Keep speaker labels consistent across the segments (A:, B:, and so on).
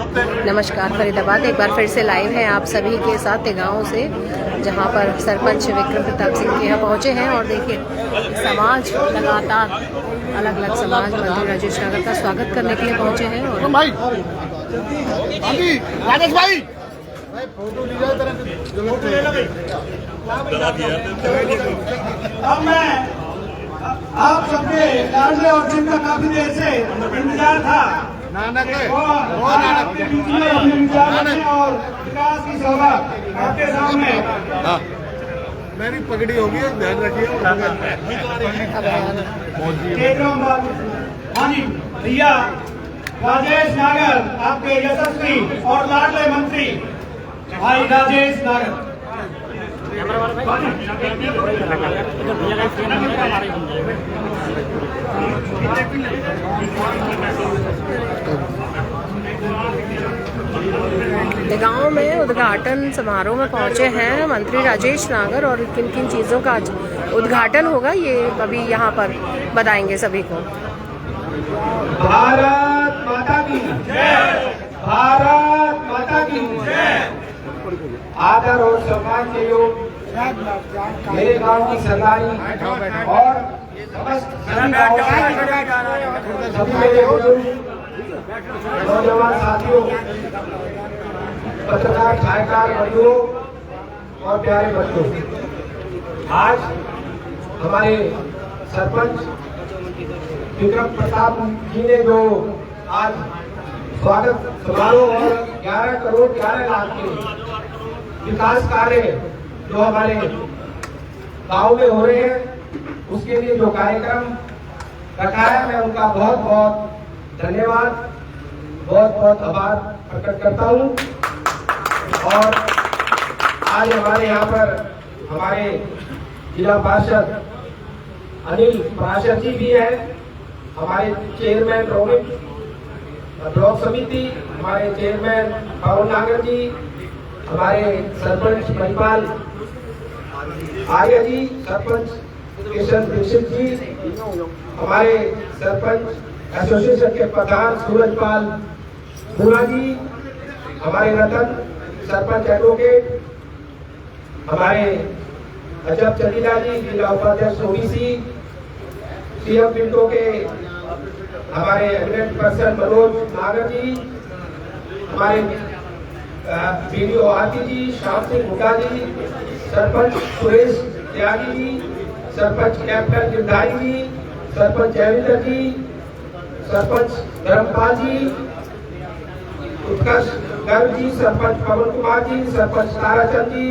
A: नमस्कार फरीदाबाद, एक बार फिर से लाइव है आप सभी के साथ गाँव से, जहां पर सरपंच विक्रम प्रताप सिंह के यहाँ पहुंचे हैं। और देखिए समाज लगातार अलग अलग समाज मंत्री राजेश नागर का स्वागत करने के लिए पहुंचे हैं। और
B: राजेश भाई
C: अब मैं आप सबके लाडले और जिनका काफी देर से इंतजार था
B: नानक है
C: और आपके बीच में अपने विचार रखने और विकास की सभा आपके सामने।
B: मेरी पगड़ी होगी, ध्यान रखिए।
C: हाँ जी भैया, राजेश नागर आपके यशस्वी और लाडले मंत्री भाई राजेश नागर।
A: गांव में उद्घाटन समारोह में पहुंचे हैं मंत्री राजेश नागर, और किन किन चीज़ों का आज उद्घाटन होगा ये अभी यहाँ पर बताएंगे सभी को।
C: भारत माता की जय, भारत माता की जय। आदर और सम्मान के योग मेरे गांव की सरदारी और समस्त सभी मेरे बुजुर्ग नौजवान साथियों, पत्रकार छायाकार बंधुओं और प्यारे बच्चों, आज हमारे सरपंच विक्रम प्रताप जी ने जो आज स्वागत समारोह और 11 करोड़ 11 लाख के विकास कार्य जो हमारे गांव में हो रहे हैं, उसके लिए जो कार्यक्रम रखा है, मैं उनका बहुत बहुत धन्यवाद, बहुत बहुत आभार प्रकट करता हूं। और आज हमारे यहाँ पर हमारे जिला पार्षद अनिल पार्षद जी भी हैं, हमारे चेयरमैन रोहित ब्लॉक समिति, हमारे चेयरमैन पवन नागर जी, हमारे सरपंच महिपाल आर्य जी, सरपंच किशन दीक्षित जी, हमारे सरपंच एसोसिएशन के प्रधान सूरजपाल भूरा जी, हमारे रतन सरपंच एडवोकेट, हमारे अजब चंदीला जी जिला उपाध्यक्ष ओबीसी, सीएम पिंटो के हमारे एडमिट पर्सन मनोज नागर जी, हमारे बीडीओ आरती जी, श्याम सिंह हुड्डा जी, सरपंच सुरेश त्यागी जी, सरपंच कैप्टन गिरधारी जी, सरपंच जयविंदर जी, सरपंच धर्मपाल जी, उत्कर्ष गर्ग जी, सरपंच पवन कुमार जी, सरपंच ताराचंद जी,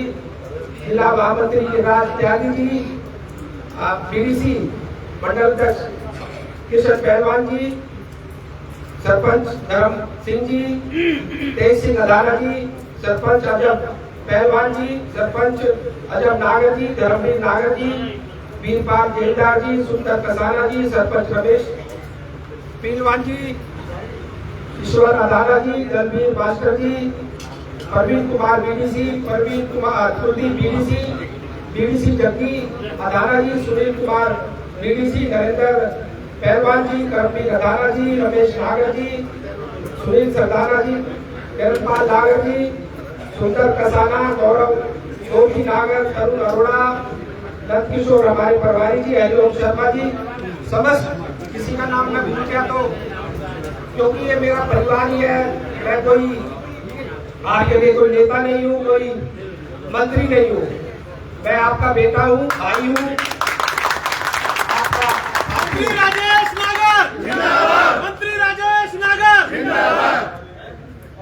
C: जिला महामंत्री गिरिराज त्यागी जी, पीडीसी मंडल अध्यक्ष किशन पहलवान जी, सरपंच धर्म सिंह जी, तेज सिंह अदाना जी, सरपंच अजब पहलवान जी, सरपंच अजब नागर जी, धर्मवीर नागर जी, वीरपाल जेलदार जी, सुंदर कसाना जी, सरपंच रमेश पीलवान जी, ईश्वर अदाना जी, दलवीर भास्कर जी, Praveen Kumar BDC, Praveen Kumar Kuldeep BDC Jaggi Adana जी, सुनील कुमार बीडीसी, नरेंद्र पहलवान जी, करमवीर अदाना जी, रमेश नागर जी, सुनील सरदाना जी, किरणपाल नागर जी, सुंदर कसाना, गौरव जोशी नागर, तरुण अरोड़ा, नंदकिशोर हमारे प्रभारी जी, हरिओम शर्मा जी, समस्त किसी का नाम मैं भूल गया तो क्योंकि ये मेरा परिवार ही है, मैं कोई आपके लिए कोई नेता नहीं हूँ, कोई मंत्री नहीं हूँ, मैं आपका बेटा हूँ, भाई हूँ। मंत्री राजेश नागर जिंदाबाद, मंत्री राजेश नागर जिंदाबाद।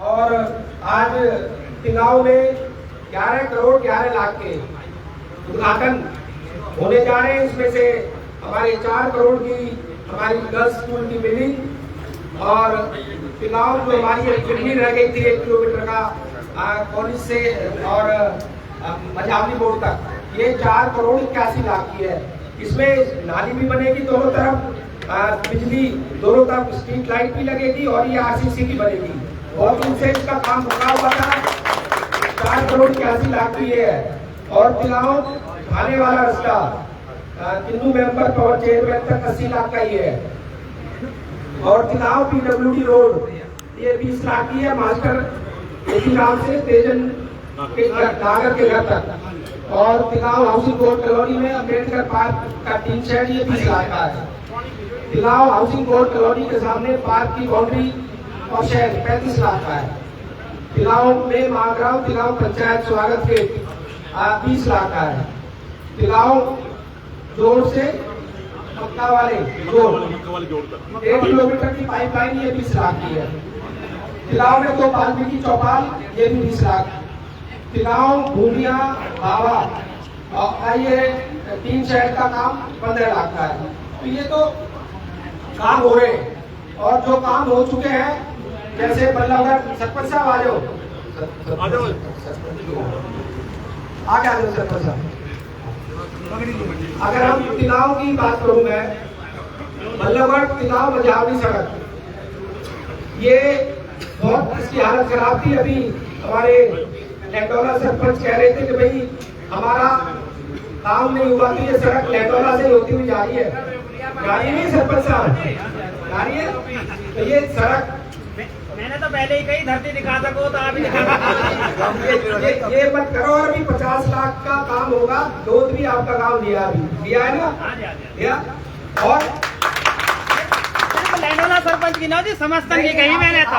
C: और आज तिगांव में 11 करोड़ 11 लाख के उद्घाटन होने जा रहे हैं। इसमें से हमारे 4 करोड़ की हमारी गर्ल्स स्कूल की बिल्डिंग और तिगांव जो हमारी फिल्मी रह गई थी 1 किलोमीटर का कॉलेज से और मजावली बोर्ड तक, ये 4 करोड़ 81 लाख की है। इसमें नाली भी बनेगी दोनों तरफ, बिजली दोनों तरफ, स्ट्रीट लाइट भी लगेगी और ये आरसीसी की बनेगी। बहुत दिन से इसका काम रुका हुआ था। 4 करोड़ 81 लाख की है। और तिगांव आने वाला रास्ता किन्नू मेंबर पावर चेयरमैन तक 80 लाख का ही है। और तिगांव पीडब्ल्यूडी रोड ये 20 लाख की है मास्टर गांव से तेजन के नागर के घर तक। और तिगांव हाउसिंग बोर्ड कॉलोनी में अम्बेडकर पार्क का टीन शेड ये 20 लाख का है। तिगांव हाउसिंग बोर्ड कॉलोनी के सामने पार्क की बाउंड्री और शेड 35 लाख का है। तिगांव में महाग्राम तिगांव पंचायत स्वागत के 20 लाख का है। तिगांव जोड़ से मक्का वाले जोड़ 1 किलोमीटर की पाइपलाइन ये 20 लाख की है। तिगांव में 2 वाल्मीकि चौपाल ये भी 20 लाख। तिगांव भूमिया बाबा और ये 3 शेड का काम 15 लाख का है। तो ये तो काम हो रहे हैं और जो काम हो चुके हैं जैसे बल्लभगढ़ सरपंच साहब आ जाओ सरपंच साहब। अगर हम तिगांव की बात करूं मैं, बल्लभगढ़ तिगांव मझावनी सड़क ये बहुत इसकी हालत खराब थी। अभी हमारे लैंडोला सरपंच कह रहे थे कि भाई हमारा काम नहीं हुआ तो ये सड़क लैंडोला से होती हुई जा रही है। जा रही नहीं सरपंच साहब, जा रही है। तो ये सड़क
D: मैंने तो पहले ही कही धरती दिखा सको तो आप ही दिखा
C: ये मत करो। और अभी 50 लाख का काम होगा। दूध भी आपका काम लिया, अभी लिया है ना, लिया। और
D: लैंडोला सरपंच की ना जी समस्तन की कही मैंने तो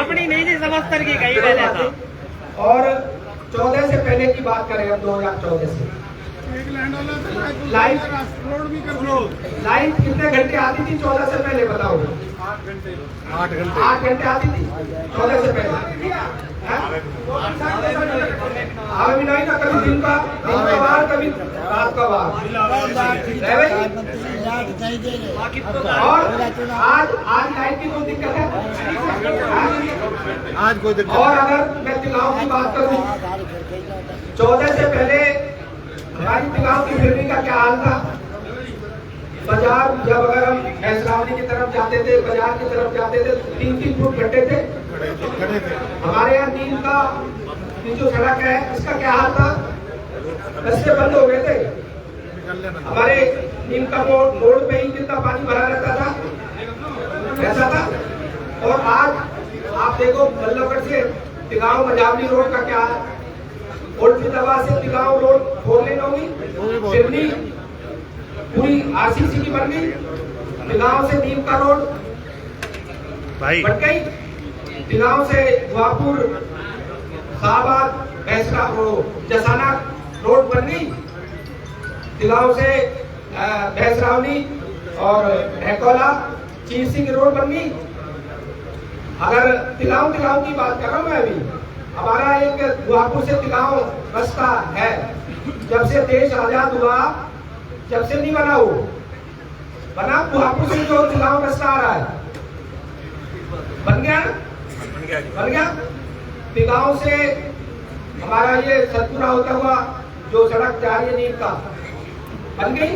D: अपनी नहीं जी समस्तन की कही मैंने तो।
C: और 14 से पहले की बात करें हम 2014 से लाइट
B: रोड भी कर लो।
C: लाइट कितने घंटे आती थी 14 से पहले बताओ?
B: 8
C: घंटे आती थी 14 से पहले। अभी नहीं ना, कभी दिन का बार, कभी रात का बार। और आज लाइट की कोई दिक्कत है?
B: आज कोई दिक्कत।
C: और अगर मैं तिगांव की बात करूं 14 से पहले हमारी तिगांव की बिल्डिंग का क्या हाल था? बाजार जब अगर हम भैंसरावनी की तरफ जाते थे, बाजार की तरफ जाते थे 3-3 फुट गड्ढे थे। हमारे यहाँ नीम का जो सड़क है इसका क्या हाल था? रास्ते बंद हो गए थे। हमारे नीम का मोड़ पे ही कितना पानी भरा रहता था, ऐसा था। और आज आप देखो बल्लभगढ़ से तिगांव मझावनी रोड का क्या है? ओल्ड फिदाबाद से तिगांव रोड 4 लेन होगी। सिवनी पूरी आरसीसी की बन गई। तिगांव से नीम का रोड बन गई। तिगांव से गुआपुर शाहबाद भैंसरा जसाना रोड बन गई। तिगांव से भैंसरावनी और ढेकोला चीर सिंह रोड बन गई। अगर तिगांव की बात कर रहा हूं मैं अभी, हमारा एक गुआपुर से तिगांव रास्ता है। जब से देश आजाद हुआ जब से नहीं बना, वो बना गुआपुर से जो तिगांव रास्ता आ रहा है बन गया। तिगांव से हमारा ये सतपुरा होता हुआ जो सड़क जा रही है नीम का बन गई।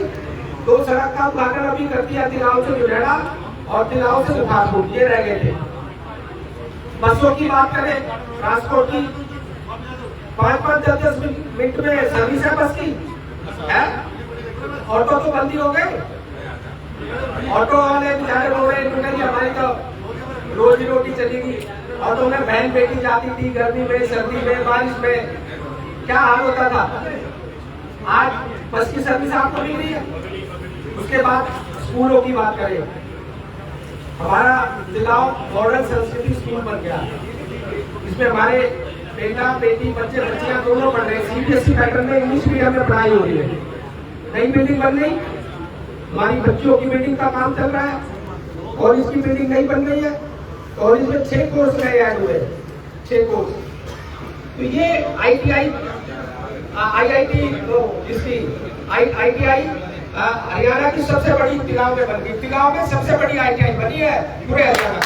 C: 2 सड़क का उद्घाटन अभी कर दिया, तिगांव से जुड़ेड़ा और तिगांव से मुखारपुर, ये रह गए थे। बसों की बात करें, ट्रांसपोर्ट की 5-10 मिनट में सर्विस है बस की है। ऑटो तो बंदी हो गए। ऑटो वाले बेचारे बोल रहे हैं हमारी तो रोजी रोटी चलेगी। ऑटो में बहन बेटी जाती थी गर्मी में, सर्दी में, बारिश में, क्या हाल होता था। आज बस की सर्विस आपको मिल रही है। उसके बाद स्कूलों की बात करें, हमारा तिगांव मॉडर्न संस्कृति स्कूल बन गया। इसमें हमारे बेटा बेटी बच्चे बच्चियां दोनों पढ़ रहे हैं। सीबीएसई पैटर्न में इंग्लिश मीडियम में पढ़ाई हो रही है। नई बिल्डिंग बन गई, हमारी बच्चियों की बिल्डिंग का काम चल रहा है। कॉलेज की बिल्डिंग नई बन गई है। कॉलेज में 6 कोर्स नए ऐड हुए, 6 कोर्स। तो ये ITI हरियाणा की सबसे बड़ी तिगांव में बन गई। तिगांव में सबसे बड़ी ITI बनी है पूरे हरियाणा।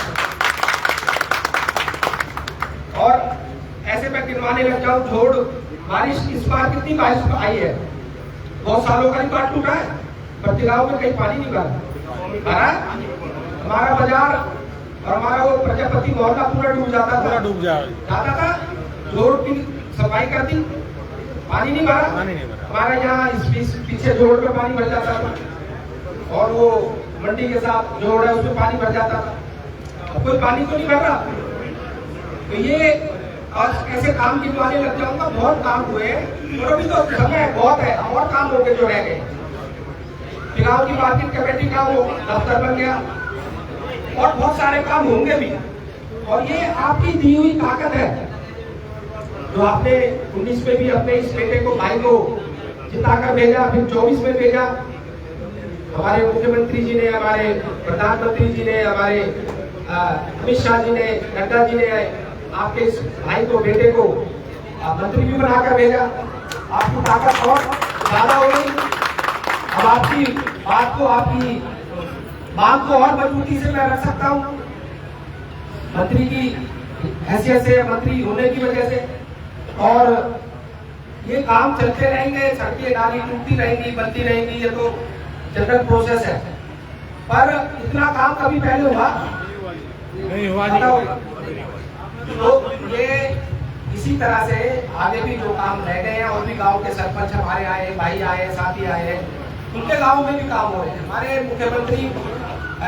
C: और ऐसे मैं गिनवाने लग जाऊं, छोड़ बारिश इस बार कितनी बारिश आई है? बहुत सालों का रिकॉर्ड टूटा है, पर तिगांव में कहीं पानी नहीं भरा। हमारा बाजार और हमारा वो प्रजापति मोहल्ला पूरा डूब जाता था। रोड की सफाई कर दी, पानी नहीं भरा। हमारा यहाँ इस पीछे जोड़ में पानी भर जाता था और वो मंडी के साथ जोड़ है उसमें पानी भर जाता था। अब कोई पानी तो नहीं भर रहा। तो ये और ऐसे काम गिनवाने लग जाऊंगा, बहुत काम हुए हैं और अभी तो समय बहुत है, और काम होंगे जो रह गए। गाँव की मार्केट कमेटी का वो दफ्तर बन गया और बहुत सारे काम होंगे भी। और ये आपकी दी हुई ताकत है जो आपने 19 में भी अपने इस बेटे को, भाई को जिताकर भेजा, फिर 24 में भेजा। हमारे मुख्यमंत्री जी ने, हमारे प्रधानमंत्री जी ने, हमारे अमित शाह जी ने, नड्डा जी ने आपके इस भाई को, बेटे को मंत्री भी बनाकर भेजा। आपकी ताकत और ज्यादा हो गई। अब आपकी बात को, आपकी मांग को और मजबूती से मैं रख सकता हूँ मंत्री की हैसियत से, मंत्री होने की वजह से। और ये काम चलते रहेंगे, सड़कें नाली टूटती रहेंगी, बनती रहेंगी, ये तो जनरल प्रोसेस है। पर इतना काम कभी पहले हुआ
B: नहीं हुआ
C: तो ये इसी तरह से आगे भी जो काम रह गए हैं, और भी गांव के सरपंच हमारे आए, भाई आए, साथी आए हैं, उनके गांव में भी काम हो रहे हैं। हमारे मुख्यमंत्री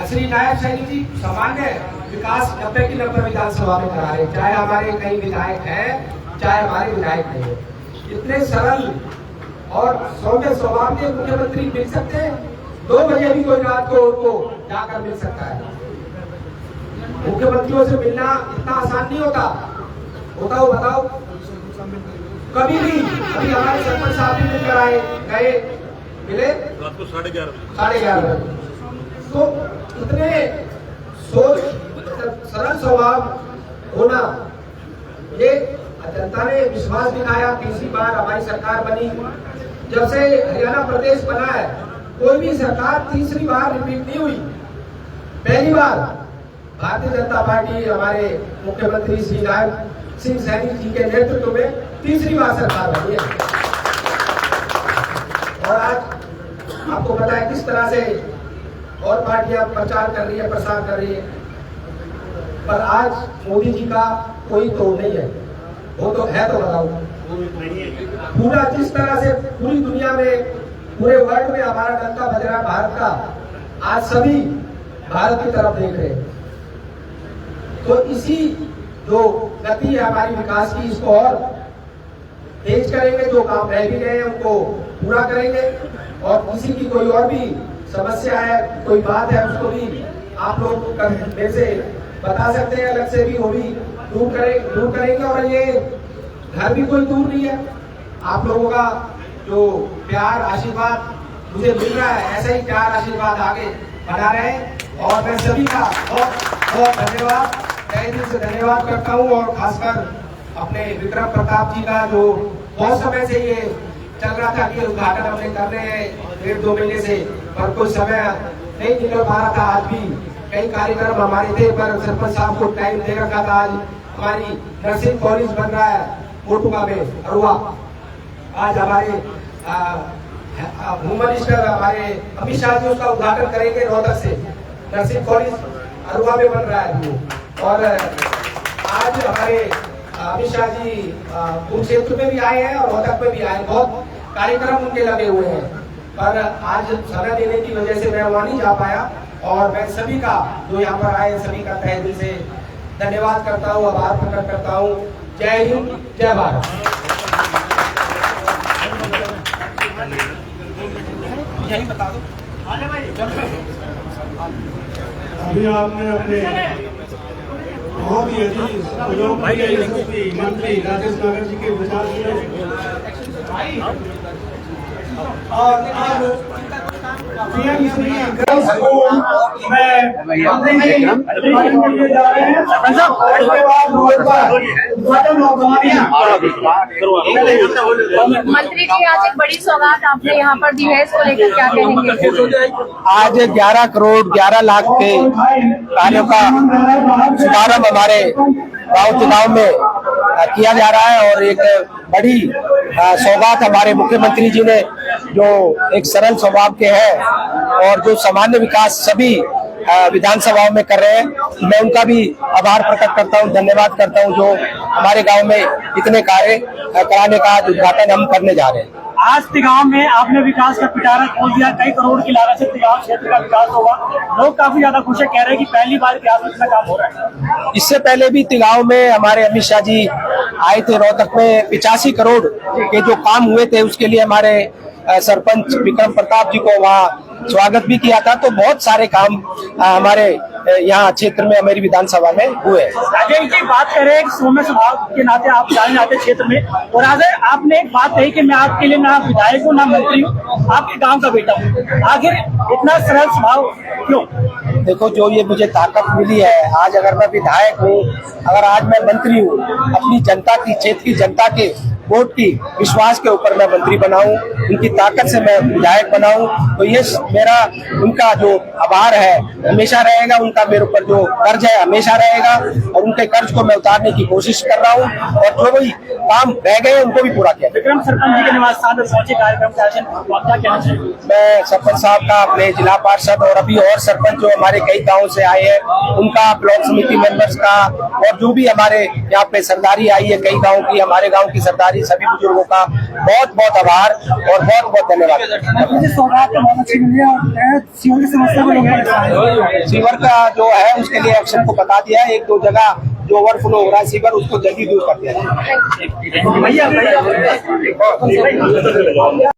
C: श्री नायब सैनी जी सामान्य विकास 90 की 90 विधानसभा में करा रहे, चाहे हमारे कई विधायक हैं, चाहे हमारे विधायक नहीं है। इतने सरल और सौम्य स्वभाव के मुख्यमंत्री मिल सकते हैं। 2 बजे भी कोई रात को उनको जाकर मिल सकता है। मुख्यमंत्रियों से मिलना इतना आसान नहीं होता। बताओ कभी भी, अभी हमारे सरपंच साहब भी मिलकर आए, गए, मिले रात को 11:30 बजे। तो इतने सोच, सरल स्वभाव होना, ये जनता ने विश्वास दिखाया। तीसरी बार हमारी सरकार बनी, जब से हरियाणा प्रदेश बना है, कोई भी सरकार तीसरी बार रिपीट नहीं हुई। पहली बार भारतीय जनता पार्टी, हमारे मुख्यमंत्री श्री नायब सिंह सैनी जी के नेतृत्व में तीसरी बार सरकार बनी है। और आज आपको पता है किस तरह से और पार्टियां प्रचार कर रही है, प्रसार कर रही है, पर आज मोदी जी का कोई तोड़ नहीं है। वो तो है, तो बताओ। पूरा जिस तरह से पूरी दुनिया में, पूरे वर्ल्ड में हमारा डंका बज रहा है भारत का, आज सभी भारत की तरफ देख रहे हैं। तो इसी जो गति है हमारी विकास की, इसको और तेज करेंगे। जो काम रह भी गए हैं उनको पूरा करेंगे, और किसी की कोई और भी समस्या है, कोई बात है, उसको भी आप लोग मेरे से बता सकते हैं, अलग से भी, वो भी दूर करेंगे। और ये घर भी कोई दूर नहीं है। आप लोगों का जो प्यार, आशीर्वाद मुझे मिल रहा है, ऐसा ही प्यार, आशीर्वाद आगे बना रहे। और मैं सभी का बहुत बहुत धन्यवाद, तहे दिल से धन्यवाद करता हूँ। और खासकर अपने विक्रम प्रताप जी का, जो बहुत समय से ये चल रहा था कि उद्घाटन हमने कर रहे हैं 1.5-2 महीने से, पर कोई समय नहीं निकल पा रहा था। आज भी कई कार्यक्रम हमारे थे, पर सरपंच साहब को टाइम दे रखा था। आज हमारी नर्सिंग कॉलेज बन रहा है मोटुका में, अरुआ। आज हमारे होम मिनिस्टर हमारे अमित शाह जी उसका उद्घाटन करेंगे रोहतक से। नर्सिंग कॉलेज अरुआ में बन रहा है। और आज हमारे अमित शाह जी कुरुक्षेत्र में भी आए हैं और रोहतक में भी आए। बहुत कार्यक्रम उनके लगे हुए हैं, पर आज समय देने की वजह से मैं वहां नहीं जा पाया। और मैं सभी का, जो यहाँ पर आए, सभी का तहे दिल से धन्यवाद करता हूँ, आभार प्रकट करता हूँ। जय हिंद, जय भारत। यही बता दो।
B: अभी आपने अपने बहुत ही अजीज मंत्री राजेश नागर जी के विचार सुने, और अब
A: मंत्री जी, आज एक बड़ी सौगात आपने यहाँ पर दी है, इसको लेकर क्या कहेंगे?
C: आज 11 करोड़ 11 लाख के कार्यों का शुभारंभ हमारे गाँव चुनाव में किया जा रहा है। और एक बड़ी सौगात हमारे मुख्यमंत्री जी ने, जो एक सरल स्वभाव के हैं और जो सामान्य विकास सभी विधानसभाओं में कर रहे हैं, मैं उनका भी आभार प्रकट करता हूं, धन्यवाद करता हूं। जो हमारे गांव में इतने कार्य कराने का उद्घाटन हम करने जा रहे हैं।
D: आज तिगांव में आपने विकास का पिटारा खोल दिया, कई करोड़ की लागत से तिगांव क्षेत्र का विकास होगा। लोग काफी ज्यादा खुश है, कह रहे हैं कि पहली बार इतिहास में इतना काम हो रहा है।
C: इससे पहले भी तिगांव में हमारे अमित शाह जी आए थे। रोहतक में 85 करोड़ के जो काम हुए थे उसके लिए हमारे सरपंच विक्रम प्रताप जी को वहाँ स्वागत भी किया था। तो बहुत सारे काम हमारे यहाँ क्षेत्र में हमारी विधानसभा में हुए।
D: राजेश जी बात करें कि सौम्य स्वभाव के नाते आप जाने जाते क्षेत्र में, और आज आपने एक बात कही कि मैं आपके लिए ना विधायक हूँ ना मंत्री हूँ, आपके गांव का बेटा हूँ। आखिर इतना सरल स्वभाव क्यों?
C: देखो, जो ये मुझे ताकत मिली है आज, अगर मैं विधायक हूँ, अगर आज मैं मंत्री हूँ, अपनी जनता की, क्षेत्र की जनता के वोट की विश्वास के ऊपर मैं मंत्री बनाऊं, उनकी ताकत से मैं विधायक बनाऊं, तो ये मेरा उनका जो आभार है हमेशा रहेगा। उनका मेरे ऊपर जो कर्ज है हमेशा रहेगा और उनके कर्ज को मैं उतारने की कोशिश कर रहा हूं और जो भी काम रह गए उनको भी पूरा किया।
D: विक्रम सरपंच जी के निवास स्थान पर पहुंचे कार्यक्रम का आयोजन, आप क्या कहना चाहिए?
C: मैं सरपंच साहब का, अपने जिला पार्षद और अभी और सरपंच जो हमारे कई गाँव से आए हैं उनका, ब्लॉक समिति मेंबर्स का, और जो भी हमारे यहाँ पे सरदारी आई है कई गाँव की, हमारे गाँव की सरदारी, सभी बुजुर्गों का बहुत बहुत आभार और बहुत बहुत धन्यवाद। सीवर का जो है उसके लिए एक्शन को बता दिया है। 1-2 जगह जो ओवरफ्लो हो रहा है सीवर, उसको जल्दी दूर कर दिया जाए।